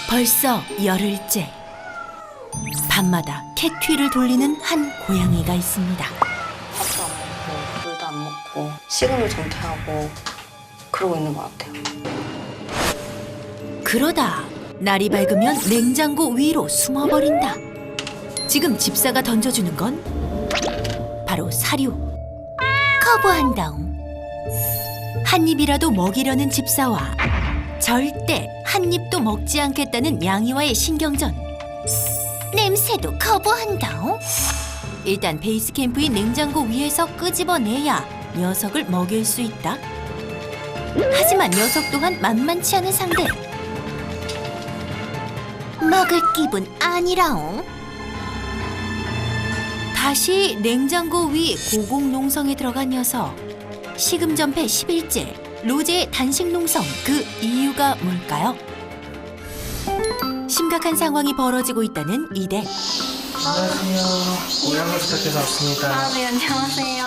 벌써 열흘째. 밤마다 캣퀴를 돌리는 한 고양이가 있습니다. 밥도 안 먹고 물도 안 먹고 식음을 정퇴하고 그러고 있는 것 같아요. 그러다 날이 밝으면 냉장고 위로 숨어버린다. 지금 집사가 던져주는 건 바로 사료. 거부한다옹. 한 입이라도 먹이려는 집사와 절대 한 입도 먹지 않겠다는 양이와의 신경전. 냄새도 거부한다옹. 일단 베이스 캠프인 냉장고 위에서 끄집어내야 녀석을 먹일 수 있다. 하지만 녀석 또한 만만치 않은 상대. 먹을 기분 아니라옹. 다시 냉장고 위 고공농성에 들어간 녀석. 식음전폐 10일째 로제의 단식농성, 그 이유가 뭘까요? 심각한 상황이 벌어지고 있다는 이대. 안녕하세요. 고양이 부탁해서 왔습니다. 네, 안녕하세요.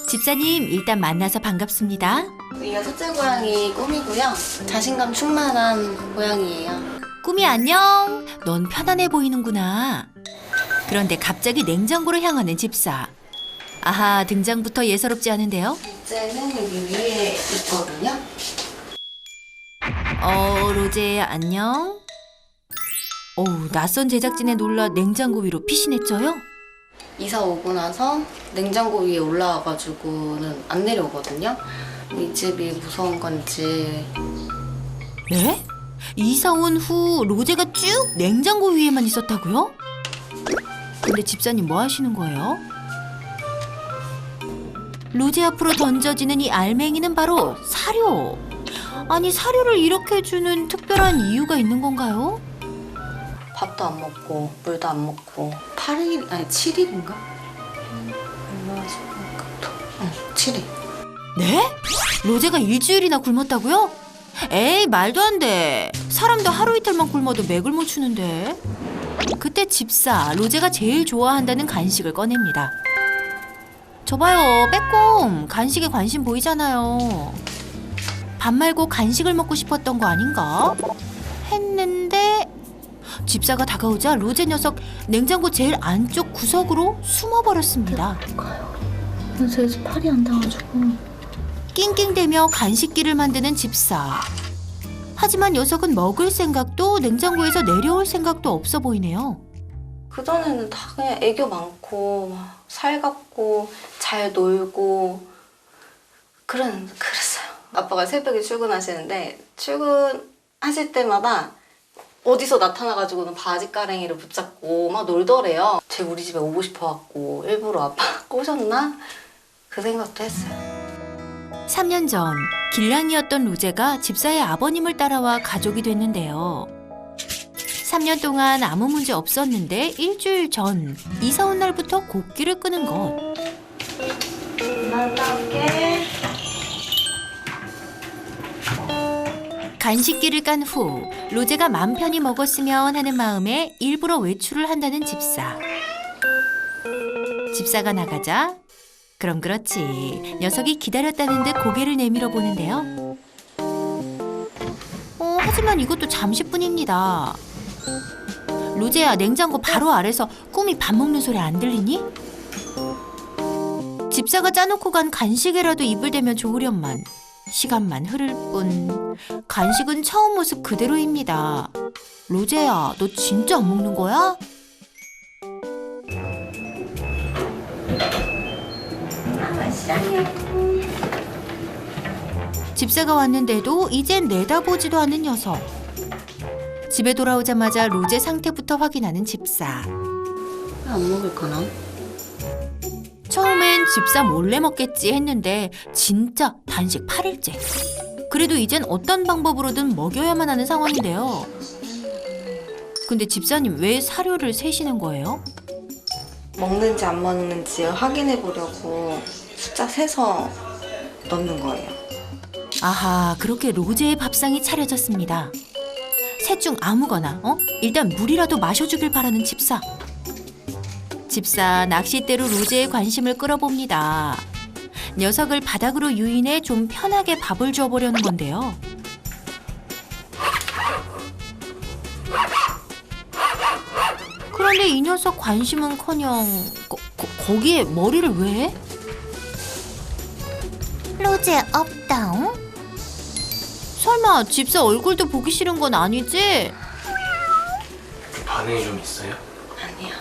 집사님, 일단 만나서 반갑습니다. 우리가 첫째 고양이 꿈이고요. 자신감 충만한 고양이에요. 꿈이 안녕. 넌 편안해 보이는구나. 그런데 갑자기 냉장고로 향하는 집사. 아하, 등장부터 예사롭지 않은데요? 둘째는 여기 위에 있거든요. 로제 안녕. 어우, 낯선 제작진에 놀라 냉장고 위로 피신했죠요? 이사 오고 나서 냉장고 위에 올라와가지고는 안 내려오거든요. 이 집이 무서운 건지. 네? 이사 온 후 로제가 쭉 냉장고 위에만 있었다고요? 근데 집사님 뭐 하시는 거예요? 로제 앞으로 던져지는 이 알맹이는 바로 사료. 아니, 사료를 이렇게 주는 특별한 이유가 있는 건가요? 밥도 안 먹고 물도 안 먹고 8일 아니 7일인가? 얼마나 싶으니까 응, 7일. 네? 로제가 일주일이나 굶었다고요? 에이, 말도 안 돼. 사람도 하루 이틀만 굶어도 맥을 못 추는데. 그때 집사, 로제가 제일 좋아한다는 간식을 꺼냅니다. 저봐요, 빼꼼. 간식에 관심 보이잖아요. 밥 말고 간식을 먹고 싶었던 거 아닌가? 했는데 집사가 다가오자 로제 녀석 냉장고 제일 안쪽 구석으로 숨어버렸습니다. 그래서 여기서 팔이 안 닿아가지고. 낑낑대며 간식기를 만드는 집사. 하지만 녀석은 먹을 생각도 냉장고에서 내려올 생각도 없어 보이네요. 그전에는 다 그냥 애교 많고 막 살갑고 잘 놀고 그랬어요. 아빠가 새벽에 출근하시는데 출근하실 때마다 어디서 나타나가지고는 바지가랭이를 붙잡고 막 놀더래요. 쟤 우리 집에 오고 싶어갖고 일부러 아빠 꼬셨나? 그 생각도 했어요. 3년 전 길냥이였던 로제가 집사의 아버님을 따라와 가족이 됐는데요. 3년 동안 아무 문제 없었는데 일주일 전 이사 온 날부터 곡기를 끄는 것. 갔다 올게. 간식기를 깐 후 로제가 맘 편히 먹었으면 하는 마음에 일부러 외출을 한다는 집사. 집사가 나가자 그럼 그렇지. 녀석이 기다렸다는 듯 고개를 내밀어 보는데요. 하지만 이것도 잠시뿐입니다. 로제야, 냉장고 바로 아래서 꿈이 밥 먹는 소리 안 들리니? 집사가 짜놓고 간 간식에라도 입을 대면 좋으련만. 시간만 흐를 뿐 간식은 처음 모습 그대로입니다. 로제야, 너 진짜 안 먹는 거야? 집사가 왔는데도 이젠 내다보지도 않는 녀석. 집에 돌아오자마자 로제 상태부터 확인하는 집사. 왜 안 먹을까나? 처음엔 집사 몰래 먹겠지 했는데 진짜 단식 8일째. 그래도 이젠 어떤 방법으로든 먹여야만 하는 상황인데요. 근데 집사님 왜 사료를 세시는 거예요? 먹는지 안 먹는지 확인해 보려고 숫자 세서 넣는 거예요. 아하, 그렇게 로제의 밥상이 차려졌습니다. 셋 중 아무거나 일단 물이라도 마셔주길 바라는 집사. 집사 낚싯대로 로제의 관심을 끌어봅니다. 녀석을 바닥으로 유인해 좀 편하게 밥을 줘보려는 건데요. 그런데 이 녀석 관심은커녕 거기에 머리를 왜 해? 로제 없다옹? 설마 집사 얼굴도 보기 싫은 건 아니지? 반응이 좀 있어요? 아니요.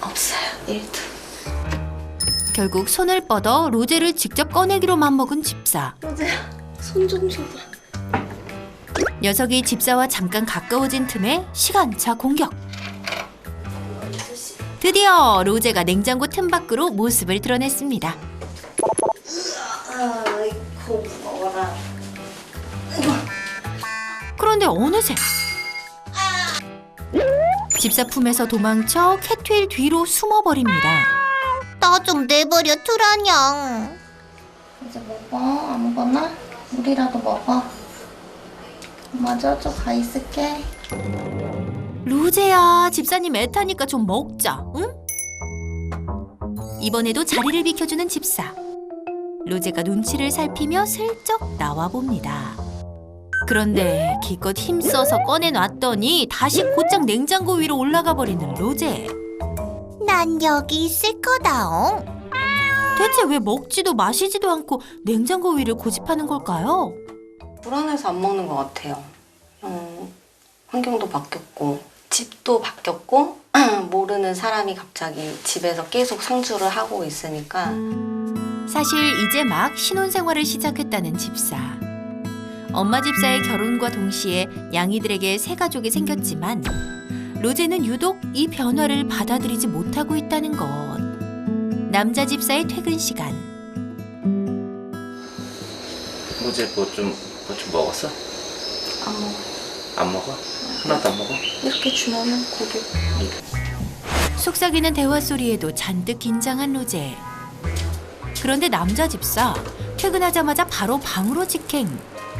없어요. 1도. 결국 손을 뻗어 로제를 직접 꺼내기로 맘먹은 집사. 로제야, 손 좀 줘봐. 녀석이 집사와 잠깐 가까워진 틈에 시간차 공격. 드디어 로제가 냉장고 틈 밖으로 모습을 드러냈습니다. 아이고, 무거워라. 그런데 어느새 집사 품에서 도망쳐 캣휠 뒤로 숨어버립니다. 나 좀 내버려 두라냥. 이제 먹어. 아무거나. 물이라도 먹어. 엄마 저쪽 가 있을게. 로제야, 집사님 애타니까 좀 먹자, 응? 이번에도 자리를 비켜주는 집사. 로제가 눈치를 살피며 슬쩍 나와봅니다. 그런데 기껏 힘써서 꺼내놨더니 다시 곧장 냉장고 위로 올라가 버리는 로제. 난 여기 있을 거다옹. 대체 왜 먹지도 마시지도 않고 냉장고 위를 고집하는 걸까요? 불안해서 안 먹는 것 같아요. 환경도 바뀌었고 집도 바뀌었고 모르는 사람이 갑자기 집에서 계속 상주를 하고 있으니까 사실 이제 막 신혼생활을 시작했다는 집사. 엄마 집사의 결혼과 동시에 양이들에게 새 가족이 생겼지만 로제는 유독 이 변화를 받아들이지 못하고 있다는 것. 남자 집사의 퇴근 시간. 로제 뭐 좀 먹었어? 안 먹어. 안 먹어? 하나도 안 먹어? 이렇게 주면은 고개 속삭이는 대화 소리에도 잔뜩 긴장한 로제. 그런데 남자 집사 퇴근하자마자 바로 방으로 직행.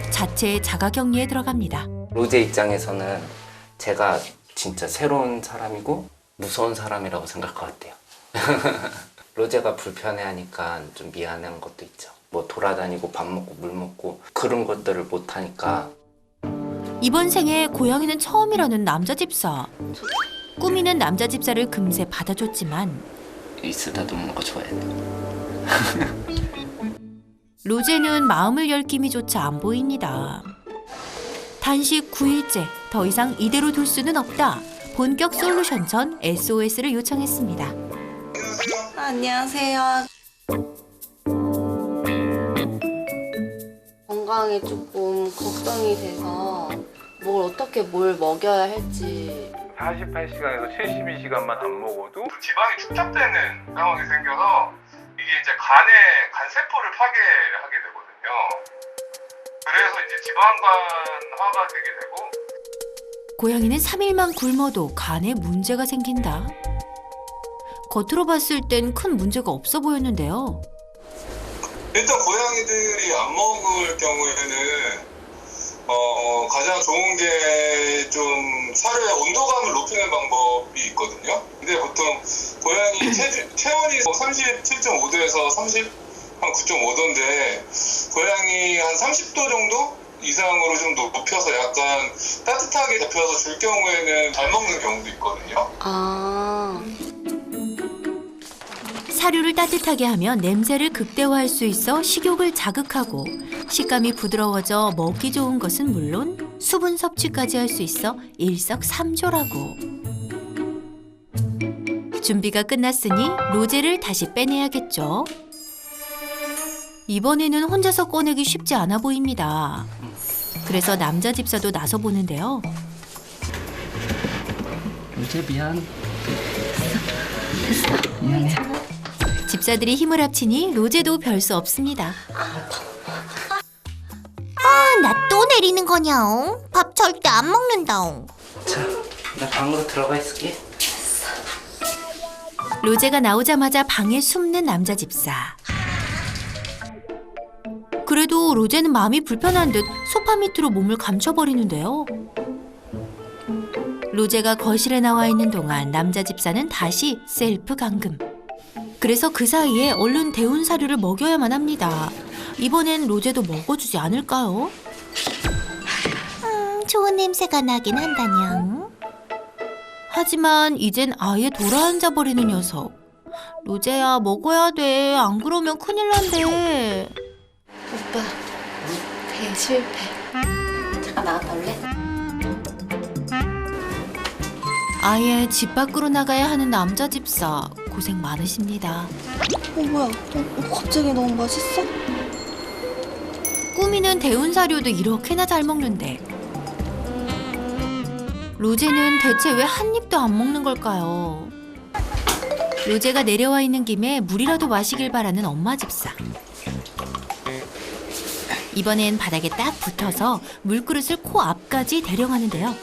자체 자가격리에 들어갑니다. 로제 입장에서는 제가 진짜 새로운 사람이고 무서운 사람이라고 생각할 것 같아요. 로제가 불편해하니까 좀 미안한 것도 있죠. 뭐 돌아다니고 밥 먹고 물 먹고 그런 것들을 못 하니까. 이번 생에 고양이는 처음이라는 남자 집사. 꾸미는 남자 집사를 금세 받아줬지만 있으다 놓는 거 좋아해. 로제는 마음을 열 기미조차 안 보입니다. 단식 9일째, 더 이상 이대로 둘 수는 없다. 본격 솔루션 전 SOS를 요청했습니다. 안녕하세요. 건강이 조금 걱정이 돼서 뭘 먹여야 할지. 48시간에서 72시간만 안 먹어도 지방이 축적되는 상황이 생겨서 이게 이제 간 세포를 파괴하게 되거든요. 그래서 이제 지방간화가 되게 되고 고양이는 3일만 굶어도 간에 문제가 생긴다. 겉으로 봤을 땐 큰 문제가 없어 보였는데요. 일단 고양이들이 안 먹을 경우에는 가장 좋은 게 좀 사료의 온도감을 높이는 방법이 있거든요. 근데 보통 고양이 체온이 37.5도에서 9.5도인데 고양이 한 30도 정도 이상으로 좀 높여서 약간 따뜻하게 잡혀서 줄 경우에는 잘 먹는 경우도 있거든요. 사료를 따뜻하게 하면 냄새를 극대화할 수 있어 식욕을 자극하고 식감이 부드러워져 먹기 좋은 것은 물론 수분 섭취까지 할 수 있어 일석삼조라고. 준비가 끝났으니 로제를 다시 빼내야겠죠. 이번에는 혼자서 꺼내기 쉽지 않아 보입니다. 그래서 남자 집사도 나서 보는데요. 로제 미안. 집사들이 힘을 합치니 로제도 별 수 없습니다. 나 또 내리는 거냐옹? 밥 절대 안 먹는다옹. 자, 나 방으로 들어가 있을게. 로제가 나오자마자 방에 숨는 남자 집사. 그래도 로제는 마음이 불편한 듯 소파 밑으로 몸을 감춰버리는데요. 로제가 거실에 나와 있는 동안 남자 집사는 다시 셀프 감금. 그래서 그 사이에 얼른 데운 사료를 먹여야만 합니다. 이번엔 로제도 먹어주지 않을까요? 좋은 냄새가 나긴 한다냥. 하지만 이젠 아예 돌아앉아 버리는 녀석. 로제야, 먹어야 돼. 안 그러면 큰일 난대. 오빠, 대실패. 잠깐 나갔다 올래? 아예 집 밖으로 나가야 하는 남자 집사. 고생 많으십니다. 뭐야? 갑자기 너무 맛있어? 꾸미는 데운 사료도 이렇게나 잘 먹는데 로제는 대체 왜 한 입도 안 먹는 걸까요? 로제가 내려와 있는 김에 물이라도 마시길 바라는 엄마 집사. 이번엔 바닥에 딱 붙어서 물그릇을 코 앞까지 대령하는데요.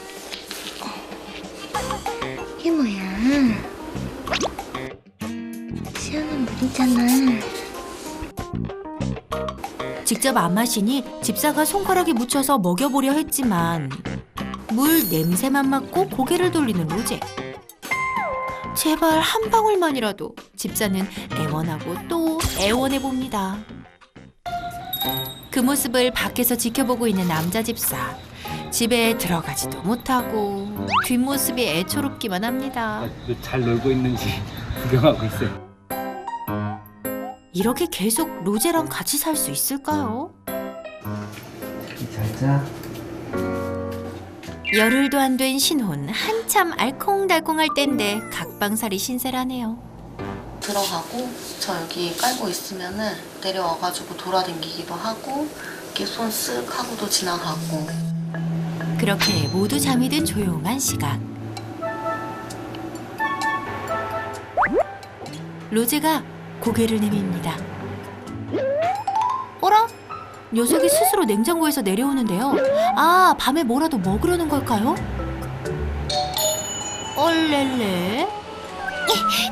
이게 뭐야? 시원한 물이잖아. 직접 안 마시니 집사가 손가락에 묻혀서 먹여보려 했지만 물 냄새만 맡고 고개를 돌리는 로제. 제발 한 방울만이라도. 집사는 애원하고 또 애원해봅니다. 그 모습을 밖에서 지켜보고 있는 남자 집사. 집에 들어가지도 못하고 뒷모습이 애초롭기만 합니다. 잘 놀고 있는지 구경하고 있어요. 이렇게 계속 로제랑 같이 살 수 있을까요? 잘 자. 열흘도 안 된 신혼. 한참 알콩달콩할 땐데 각방살이 신세라네요. 들어가고 저 여기 깔고 있으면은 내려와가지고 돌아다니기도 하고 이렇게 손 쓱 하고도 지나가고. 그렇게 모두 잠이 든 조용한 시간. 로제가 고개를 내밉니다. 어라? 녀석이 스스로 냉장고에서 내려오는데요. 아, 밤에 뭐라도 먹으려는 걸까요? 얼렐레.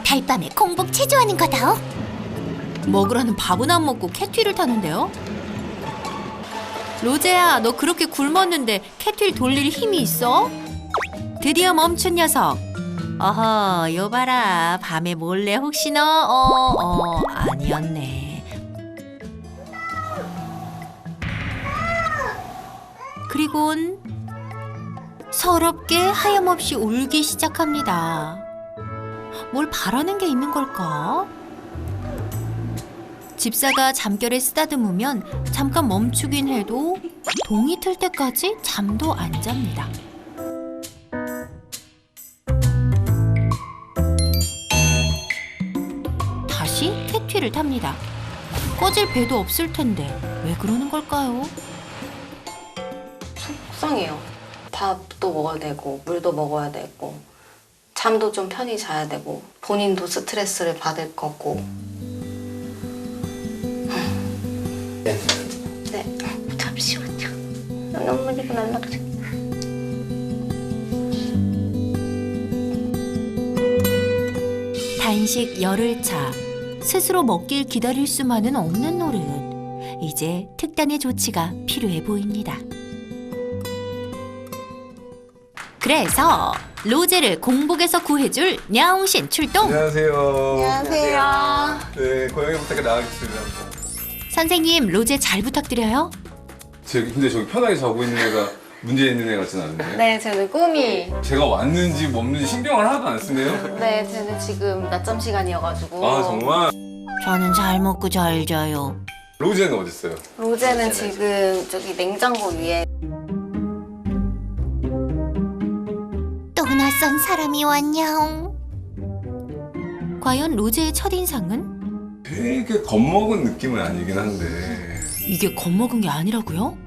달밤에 공복 체조하는 거다오. 먹으라는 밥은 안 먹고 캣휠을 타는데요. 로제야, 너 그렇게 굶었는데 캣휠 돌릴 힘이 있어? 드디어 멈춘 녀석. 어허, 요 봐라. 밤에 몰래 혹시 너 아니었네. 그리곤 서럽게 하염없이 울기 시작합니다. 뭘 바라는 게 있는 걸까? 집사가 잠결에 쓰다듬으면 잠깐 멈추긴 해도 동이 틀 때까지 잠도 안 잡니다. 다시 캣휠을 탑니다. 꺼질 배도 없을 텐데 왜 그러는 걸까요? 속상해요. 밥도 먹어야 되고 물도 먹어야 되고 잠도 좀 편히 자야 되고 본인도 스트레스를 받을 거고. 네, 잠시만요. 눈물이 날라도 돼. 단식 열흘차. 스스로 먹길 기다릴 수만은 없는 노릇. 이제 특단의 조치가 필요해 보입니다. 그래서 로제를 공복에서 구해줄 냐옹신 출동. 안녕하세요. 안녕하세요. 네, 고양이 부탁에 나가겠습니다. 선생님, 로제 잘 부탁드려요. 근데 저기 편하게 자고 있는 애가 문제 있는 애 같진 않은데. 네, 저는 꿈이. 제가 왔는지 없는지 신경을 하나도 안 쓰네요. 네, 저는 지금 낮잠 시간이어가지고. 아 정말? 저는 잘 먹고 잘 자요. 로제는 어디 있어요? 로제는 지금 저기 냉장고 위에. 또 낯선 사람이 왔냐옹. 과연 로제의 첫인상은? 되게 겁먹은 느낌은 아니긴 한데. 이게 겁먹은 게 아니라고요?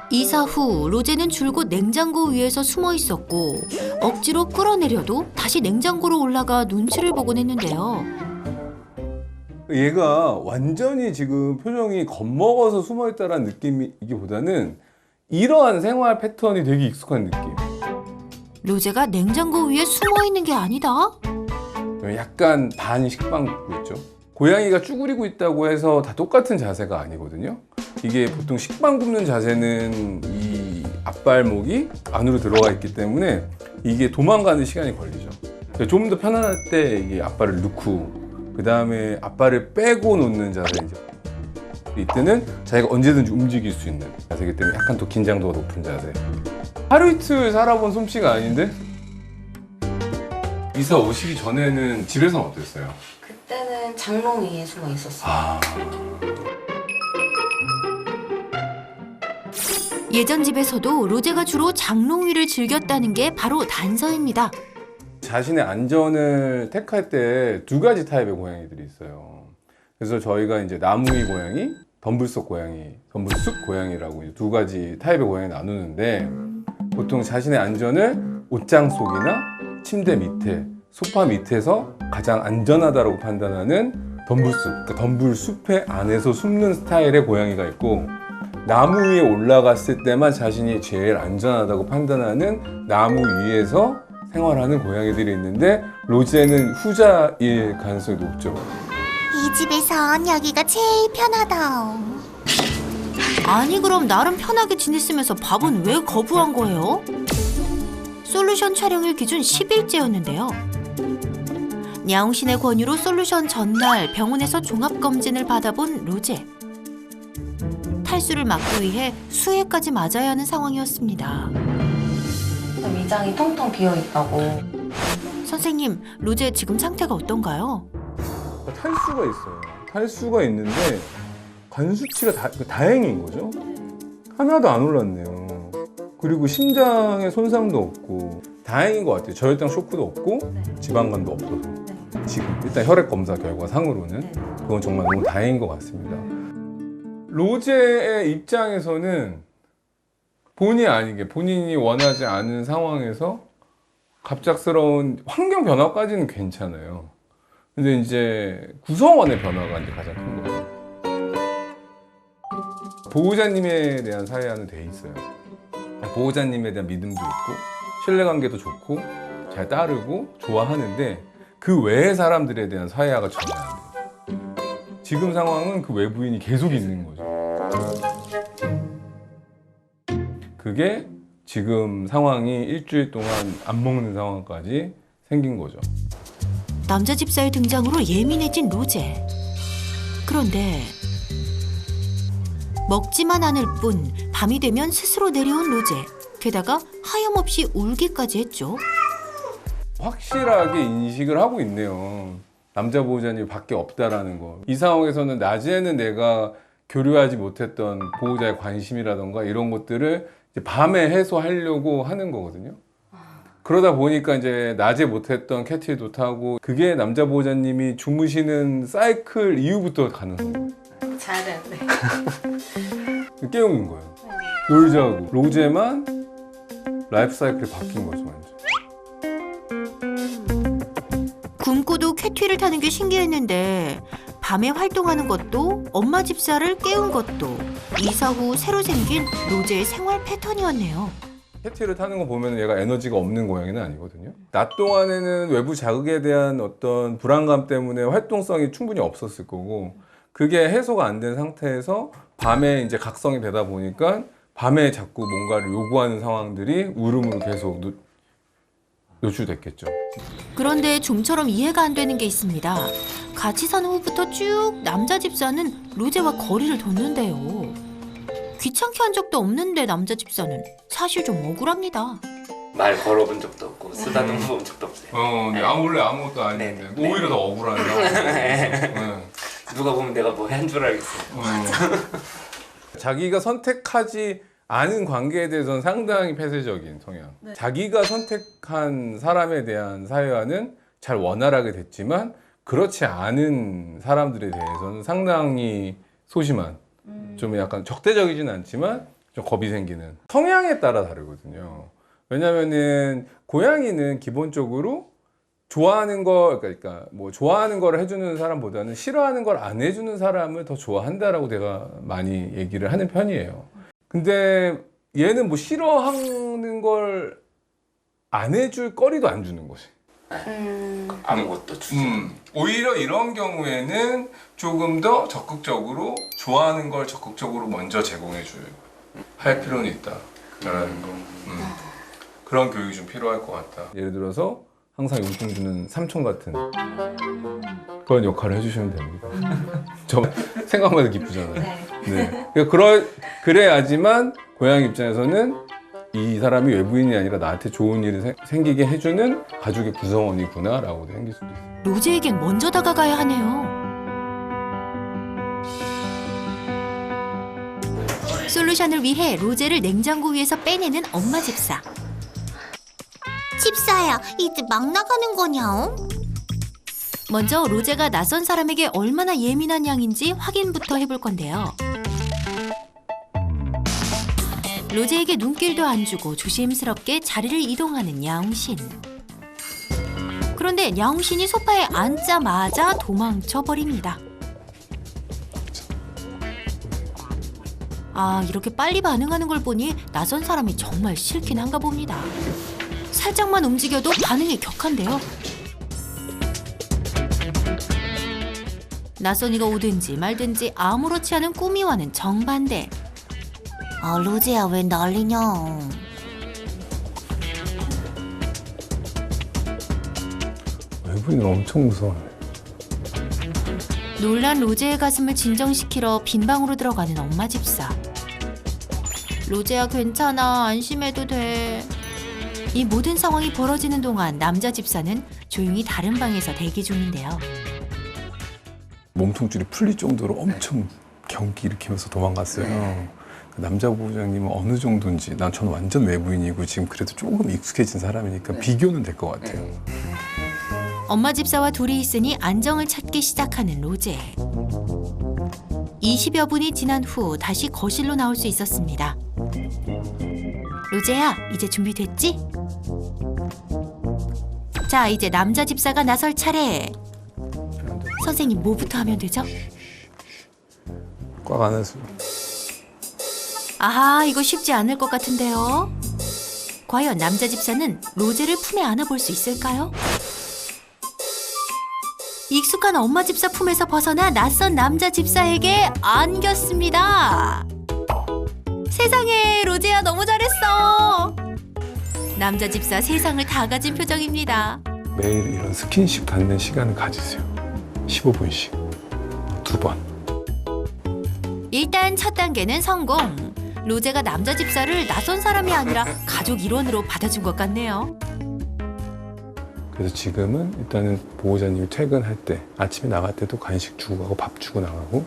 이사 후 로제는 줄곧 냉장고 위에서 숨어 있었고 억지로 끌어내려도 다시 냉장고로 올라가 눈치를 보곤 했는데요. 얘가 완전히 지금 표정이 겁먹어서 숨어있다라는 느낌이기보다는 이러한 생활 패턴이 되게 익숙한 느낌. 로제가 냉장고 위에 숨어 있는 게 아니다? 약간 반 식빵 굽고 있죠. 고양이가 쭈그리고 있다고 해서 다 똑같은 자세가 아니거든요. 이게 보통 식빵 굽는 자세는 이 앞발목이 안으로 들어가 있기 때문에 이게 도망가는 시간이 걸리죠. 좀 더 편안할 때 이게 앞발을 넣고 그 다음에 앞발을 빼고 놓는 자세이죠. 이때는 자기가 언제든지 움직일 수 있는 자세이기 때문에 약간 더 긴장도가 높은 자세. 하루 이틀 살아본 솜씨가 아닌데 이사 오시기 전에는 집에서는 어땠어요? 그때는 장롱 위에 숨어 있었어요. 아, 예전 집에서도 로제가 주로 장롱 위를 즐겼다는 게 바로 단서입니다. 자신의 안전을 택할 때 두 가지 타입의 고양이들이 있어요. 그래서 저희가 이제 나무 위 고양이, 덤불속 고양이, 덤불숲 고양이라고 이제 두 가지 타입의 고양이 나누는데 보통 자신의 안전을 옷장 속이나 침대 밑에, 소파 밑에서 가장 안전하다고 판단하는 덤불숲, 그러니까 덤불숲의 안에서 숨는 스타일의 고양이가 있고 나무 위에 올라갔을 때만 자신이 제일 안전하다고 판단하는 나무 위에서 생활하는 고양이들이 있는데 로제는 후자일 가능성이 높죠. 이 집에선 여기가 제일 편하다. 아니 그럼 나름 편하게 지냈으면서 밥은 왜 거부한 거예요? 솔루션 촬영일 기준 10일째였는데요. 냐옹신의 권유로 솔루션 전날 병원에서 종합검진을 받아본 로제. 탈수를 막기 위해 수액까지 맞아야 하는 상황이었습니다. 위장이 텅텅 비어 있다고. 선생님, 로제 지금 상태가 어떤가요? 탈수가 있어요. 탈수가 있는데 간 수치가 다행인 거죠. 하나도 안 올랐네요. 그리고 심장에 손상도 없고 다행인 것 같아요. 저혈당 쇼크도 없고 지방간도 없어서 지금 일단 혈액 검사 결과 상으로는 그건 정말 너무 다행인 것 같습니다. 로제의 입장에서는 본의 아니게 본인이 원하지 않은 상황에서 갑작스러운 환경 변화까지는 괜찮아요. 근데 이제 구성원의 변화가 이제 가장 큰 거예요. 보호자님에 대한 사회화는 돼 있어요. 보호자님에 대한 믿음도 있고 신뢰관계도 좋고 잘 따르고 좋아하는데 그 외의 사람들에 대한 사회화가 전혀 안 돼요. 지금 상황은 그 외부인이 계속 있는 거죠. 그게 지금 상황이 일주일 동안 안 먹는 상황까지 생긴 거죠. 남자 집사의 등장으로 예민해진 로제. 그런데 먹지만 않을 뿐 밤이 되면 스스로 내려온 로제. 게다가 하염없이 울기까지 했죠. 확실하게 인식을 하고 있네요. 남자 보호자님이 밖에 없다라는 거. 이 상황에서는 낮에는 내가 교류하지 못했던 보호자의 관심이라던가 이런 것들을 이제 밤에 해소하려고 하는 거거든요. 그러다 보니까 이제 낮에 못했던 캐티도 타고 그게 남자 보호자님이 주무시는 사이클 이후부터 가는 거예요. 자야 되는데. 깨우는 거예요. 놀자고. 로제만 라이프 사이클이 바뀐 거죠, 완전. 굶고도 쾌튀를 타는 게 신기했는데 밤에 활동하는 것도 엄마 집사를 깨운 것도 이사 후 새로 생긴 로제의 생활 패턴이었네요. 캐티를 타는 거 보면 얘가 에너지가 없는 고양이는 아니거든요. 낮 동안에는 외부 자극에 대한 어떤 불안감 때문에 활동성이 충분히 없었을 거고 그게 해소가 안 된 상태에서 밤에 이제 각성이 되다 보니까 밤에 자꾸 뭔가를 요구하는 상황들이 울음으로 계속 노출됐겠죠. 그런데 좀처럼 이해가 안 되는 게 있습니다. 같이 산 후부터 쭉 남자 집사는 로제와 거리를 뒀는데요. 귀찮게 한 적도 없는데 남자 집사는 사실 좀 억울합니다. 말 걸어본 적도 없고 쓰다듬어 본 적도 없어요. 근데 원래 아무것도 아닌데 네. 오히려 더 억울한 상황. 누가 보면 내가 뭐 한 줄 알겠어요. 자기가 선택하지 않은 관계에 대해서는 상당히 폐쇄적인 성향. 네. 자기가 선택한 사람에 대한 사회화는 잘 원활하게 됐지만 그렇지 않은 사람들에 대해서는 상당히 소심한 좀 약간 적대적이진 않지만 좀 겁이 생기는 성향에 따라 다르거든요. 왜냐면은 고양이는 기본적으로 좋아하는 거, 그러니까 뭐 좋아하는 걸 해주는 사람보다는 싫어하는 걸 안 해주는 사람을 더 좋아한다라고 내가 많이 얘기를 하는 편이에요. 근데 얘는 뭐 싫어하는 걸 안 해줄 거리도 안 주는 거지. 아무것도 주지. 오히려 이런 경우에는 조금 더 적극적으로 좋아하는 걸 적극적으로 먼저 제공해 줄 할 필요는 있다라는 거. 그런 교육이 좀 필요할 것 같다. 예를 들어서 항상 용돈 주는 삼촌 같은 그런 역할을 해주시면 됩니다. 저 생각만 해도 기쁘잖아요. 네. 그래야지만 고양이 입장에서는 이 사람이 외부인이 아니라 나한테 좋은 일을 생기게 해주는 가족의 구성원이구나 라고 생길 수도 있어요. 로제에겐 먼저 다가가야 하네요. 솔루션을 위해 로제를 냉장고 위에서 빼내는 엄마 집사. 집사야, 이제 막 나가는 거냐옹? 먼저 로제가 낯선 사람에게 얼마나 예민한 양인지 확인부터 해볼 건데요. 로제에게 눈길도 안 주고 조심스럽게 자리를 이동하는 야옹신. 그런데 야옹신이 소파에 앉자마자 도망쳐 버립니다. 아, 이렇게 빨리 반응하는 걸 보니 낯선 사람이 정말 싫긴 한가 봅니다. 살짝만 움직여도 반응이 격한데요. 낯선이가 오든지 말든지 아무렇지 않은 꾸미와는 정반대. 로제야, 왜 난리냐? 외부인은 엄청 무서워요. 놀란 로제의 가슴을 진정시키러 빈 방으로 들어가는 엄마 집사. 로제야, 괜찮아. 안심해도 돼. 이 모든 상황이 벌어지는 동안 남자 집사는 조용히 다른 방에서 대기 중인데요. 몸통줄이 풀릴 정도로 엄청 경기 일으키면서 도망갔어요. 그 남자 보호자님은 어느 정도인지, 저는 완전 외부인이고 지금 그래도 조금 익숙해진 사람이니까 비교는 될 것 같아요. 엄마 집사와 둘이 있으니 안정을 찾기 시작하는 로제. 20여 분이 지난 후 다시 거실로 나올 수 있었습니다. 로제야, 이제 준비됐지? 자, 이제 남자 집사가 나설 차례. 선생님, 뭐부터 하면 되죠? 꽉 안아서. 아하, 이거 쉽지 않을 것 같은데요. 과연 남자 집사는 로제를 품에 안아볼 수 있을까요? 익숙한 엄마 집사 품에서 벗어나 낯선 남자 집사에게 안겼습니다. 세상에, 로제야, 너무 잘했어. 남자 집사 세상을 다 가진 표정입니다. 매일 이런 스킨십 갖는 시간을 가지세요. 15분씩 2번. 일단 첫 단계는 성공. 로제가 남자 집사를 낯선 사람이 아니라 가족 일원으로 받아준 것 같네요. 그래서 지금은 일단은 보호자님이 퇴근할 때, 아침에 나갈 때도 간식 주고 가고 밥 주고 나가고,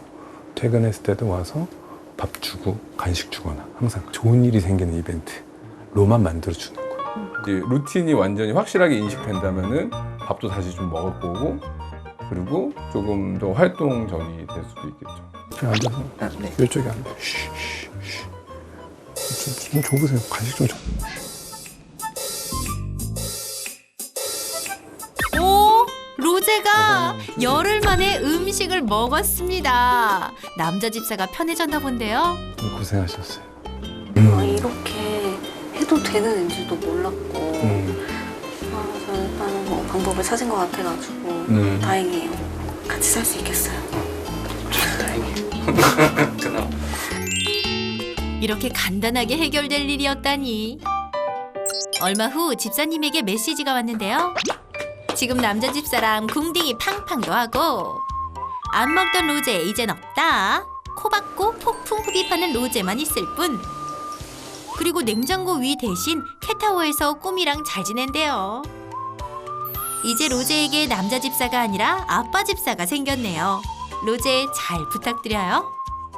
퇴근했을 때도 와서 밥 주고 간식 주거나, 항상 좋은 일이 생기는 이벤트로만 만들어주는 거예요. 이제 루틴이 완전히 확실하게 인식된다면은 밥도 다시 좀 먹을 거고, 그리고 조금 더 활동적이 될 수도 있겠죠. 그냥 앉아서 이쪽에 앉아. 좀 줘보세요. 간식 좀 줘. 오, 로제가 열흘 만에 음식을 먹었습니다. 남자 집사가 편해졌나 본데요. 고생하셨어요. 이렇게 해도 되는지도 몰랐고 그래서 일단은 뭐 방법을 찾은 것 같아가지고 다행이에요. 같이 살 수 있겠어요. 다행이에요. 그럼. 이렇게 간단하게 해결될 일이었다니. 얼마 후 집사님에게 메시지가 왔는데요. 지금 남자 집사랑 궁딩이 팡팡도 하고, 안 먹던 로제 이젠 없다. 코 박고 폭풍 흡입하는 로제만 있을 뿐. 그리고 냉장고 위 대신 캣타워에서 꾸미랑 잘 지낸대요. 이제 로제에게 남자 집사가 아니라 아빠 집사가 생겼네요. 로제 잘 부탁드려요.